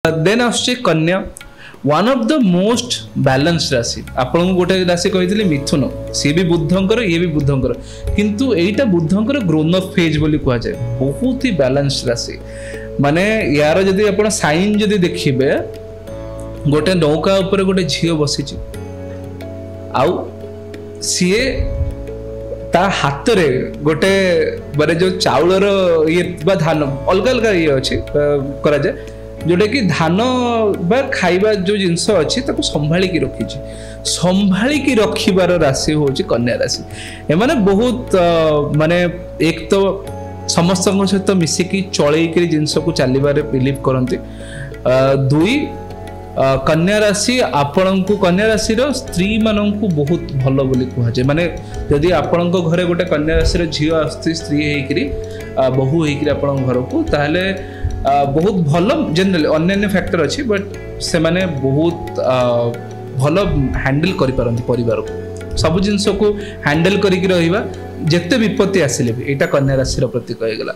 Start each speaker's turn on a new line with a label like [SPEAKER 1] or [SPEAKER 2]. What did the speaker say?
[SPEAKER 1] Then आसुचे कन्या one of the most balance राशि आपन गोटे राशि कही मिथुन सी भी बुद्धंकर ये भी बुद्धंकर किंतु एटा बुद्धंकर ग्रोन अप फेज बोली कह जाए बहुत ही बैलेंस राशि माने यार जदि आपण साइन जदि देखिबे गोटे नौका ऊपर गोटे झियो बसी आउ सीए ता हाथ रे गोटे माने जो चाउलर ये बा धान अलग अलग ये अच्छे करा जाए जोटा कि धान बा खाइबा जो जिनस अच्छी संभाली रखी संभाली रखिबार राशि हूँ कन्या राशि एमाने बहुत माने एक तो समस्त सहित मिसिकी चलैक जिनस को चलबारे बिलीव करती दुई कन्या राशि आपण को कन्या राशि स्त्री मान को बहुत भल बोली कहुए माने जदि आपण घरे गोटे कन्या राशि झील आसती स्त्री होकर बहु होकर घर को ताहले बहुत भल जनरली अन्य फैक्टर अच्छी बट से माने बहुत भल हैंडल करि पारंती परिवार को सब जिनस को हैंडल करिक रहिबा जेते विपत्ति आसिले भी एटा कन्या राशि प्रतीक होइगला।